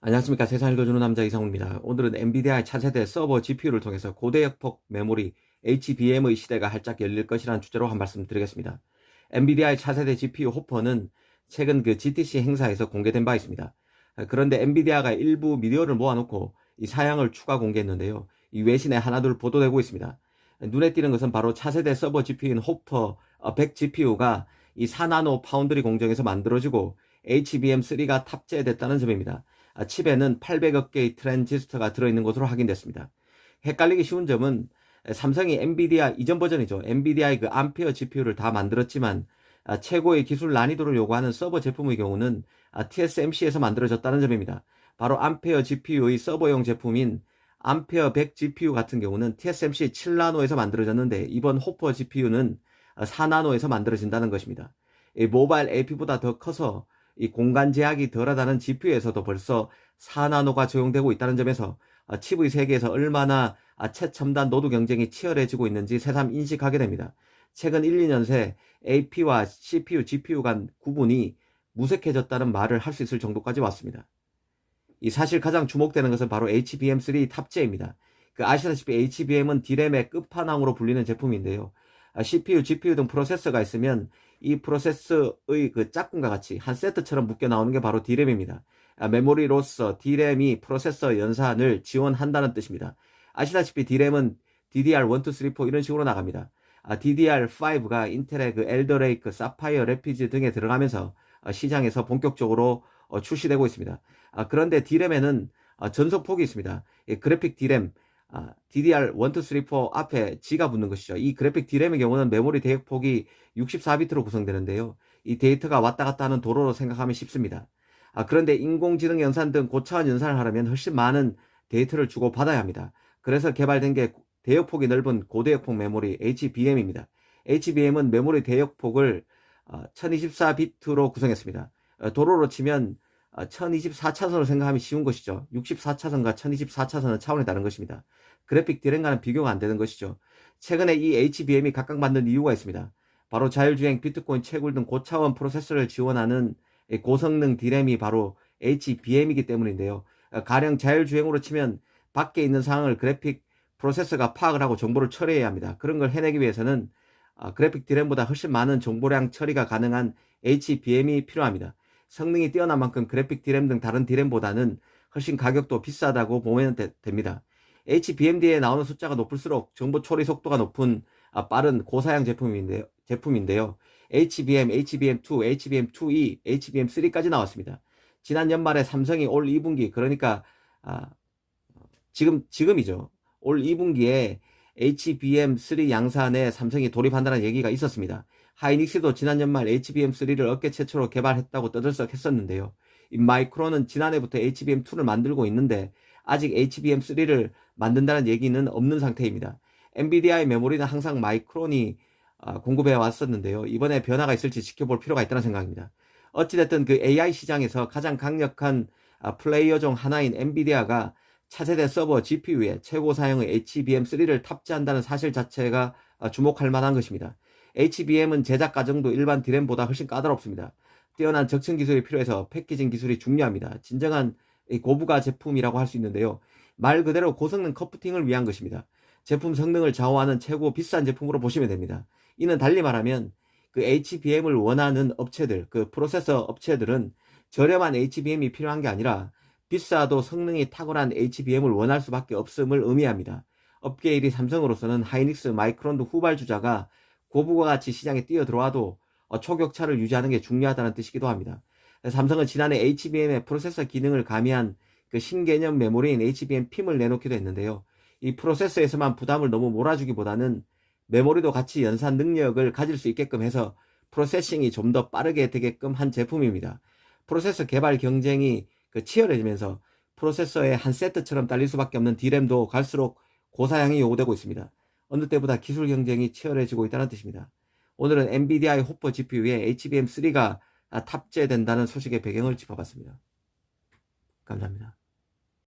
안녕하십니까. 세상 읽어주는 남자 이상훈입니다. 오늘은 엔비디아의 차세대 서버 GPU를 통해서 고대역폭 메모리 HBM의 시대가 활짝 열릴 것이라는 주제로 한 말씀 드리겠습니다. 엔비디아의 차세대 GPU 호퍼는 최근 GTC 행사에서 공개된 바 있습니다. 그런데 엔비디아가 일부 미디어를 모아놓고 이 사양을 추가 공개했는데요. 이 외신에 하나둘 보도되고 있습니다. 눈에 띄는 것은 바로 차세대 서버 GPU인 호퍼 100 GPU가 이 4나노 파운드리 공정에서 만들어지고 HBM3가 탑재됐다는 점입니다. 칩에는 800억 개의 트랜지스터가 들어있는 것으로 확인됐습니다. 헷갈리기 쉬운 점은 삼성이 엔비디아 이전 버전이죠. 엔비디아의 암페어 GPU를 다 만들었지만 최고의 기술 난이도를 요구하는 서버 제품의 경우는 TSMC에서 만들어졌다는 점입니다. 바로 암페어 GPU의 서버용 제품인 암페어 100 GPU 같은 경우는 TSMC 7나노에서 만들어졌는데 이번 호퍼 GPU는 4나노에서 만들어진다는 것입니다. 모바일 AP보다 더 커서 이 공간 제약이 덜하다는 GPU에서도 벌써 4나노가 적용되고 있다는 점에서 칩의 세계에서 얼마나 최첨단 노드 경쟁이 치열해지고 있는지 새삼 인식하게 됩니다. 최근 1, 2년 새 AP와 CPU, GPU 간 구분이 무색해졌다는 말을 할 수 있을 정도까지 왔습니다. 이 사실 가장 주목되는 것은 바로 HBM3 탑재입니다. 아시다시피 HBM은 D램의 끝판왕으로 불리는 제품인데요. CPU, GPU 등 프로세서가 있으면 이 프로세서의 짝꿍과 같이 한 세트처럼 묶여 나오는 게 바로 D램입니다. 메모리로서 D램이 프로세서 연산을 지원한다는 뜻입니다. 아시다시피 D램은 DDR1, 2, 3, 4 이런 식으로 나갑니다. DDR5가 인텔의 엘더레이크, 사파이어 래피즈 등에 들어가면서 시장에서 본격적으로 출시되고 있습니다. 그런데 D램에는 전속폭이 있습니다. 그래픽 D램, DDR1, 2, 3, 4 앞에 G가 붙는 것이죠. 이 그래픽 D램의 경우는 메모리 대역폭이 64비트로 구성되는데요. 이 데이터가 왔다 갔다 하는 도로로 생각하면 쉽습니다. 그런데 인공지능 연산 등 고차원 연산을 하려면 훨씬 많은 데이터를 주고 받아야 합니다. 그래서 개발된 게 대역폭이 넓은 고대역폭 메모리 HBM입니다. HBM은 메모리 대역폭을 1024비트로 구성했습니다. 도로로 치면 1024차선으로 생각하면 쉬운 것이죠. 64차선과 1024차선은 차원이 다른 것입니다. 그래픽 D램과는 비교가 안 되는 것이죠. 최근에 이 HBM이 각각 만든 이유가 있습니다. 바로 자율주행, 비트코인, 채굴 등 고차원 프로세서를 지원하는 고성능 D램이 바로 HBM이기 때문인데요. 가령 자율주행으로 치면 밖에 있는 상황을 그래픽 프로세서가 파악을 하고 정보를 처리해야 합니다. 그런 걸 해내기 위해서는 그래픽 D램보다 훨씬 많은 정보량 처리가 가능한 HBM이 필요합니다. 성능이 뛰어난 만큼 그래픽 D램 등 다른 D램보다는 훨씬 가격도 비싸다고 보면 됩니다. HBMD에 나오는 숫자가 높을수록 정보 처리 속도가 높은 빠른 고사양 제품인데요. HBM, HBM2, HBM2E, HBM3까지 나왔습니다. 지난 연말에 삼성이 올 2분기, 그러니까 지금이죠. 올 2분기에 HBM3 양산에 삼성이 돌입한다는 얘기가 있었습니다. 하이닉스도 지난 연말 HBM3를 업계 최초로 개발했다고 떠들썩했었는데요. 이 마이크론은 지난해부터 HBM2를 만들고 있는데 아직 HBM3를 만든다는 얘기는 없는 상태입니다. 엔비디아의 메모리는 항상 마이크론이 공급해 왔었는데요. 이번에 변화가 있을지 지켜볼 필요가 있다는 생각입니다. 어찌됐든 AI 시장에서 가장 강력한 플레이어 중 하나인 엔비디아가 차세대 서버 GPU에 최고 사양의 HBM3를 탑재한다는 사실 자체가 주목할 만한 것입니다. HBM은 제작 과정도 일반 D램보다 훨씬 까다롭습니다. 뛰어난 적층 기술이 필요해서 패키징 기술이 중요합니다. 진정한 고부가 제품이라고 할 수 있는데요. 말 그대로 고성능 커프팅을 위한 것입니다. 제품 성능을 좌우하는 최고 비싼 제품으로 보시면 됩니다. 이는 달리 말하면 HBM을 원하는 업체들, 프로세서 업체들은 저렴한 HBM이 필요한 게 아니라 비싸도 성능이 탁월한 HBM을 원할 수밖에 없음을 의미합니다. 업계 1위 삼성으로서는 하이닉스, 마이크론도 후발주자가 고부가 가치 시장에 뛰어들어와도 초격차를 유지하는 게 중요하다는 뜻이기도 합니다. 삼성은 지난해 HBM의 프로세서 기능을 가미한 신개념 메모리인 HBM PIM을 내놓기도 했는데요. 이 프로세서에서만 부담을 너무 몰아주기보다는 메모리도 같이 연산 능력을 가질 수 있게끔 해서 프로세싱이 좀 더 빠르게 되게끔 한 제품입니다. 프로세서 개발 경쟁이 치열해지면서 프로세서의 한 세트처럼 딸릴 수밖에 없는 D램도 갈수록 고사양이 요구되고 있습니다. 어느 때보다 기술 경쟁이 치열해지고 있다는 뜻입니다. 오늘은 엔비디아의 호퍼 GPU에 HBM3가 탑재된다는 소식의 배경을 짚어봤습니다. 감사합니다.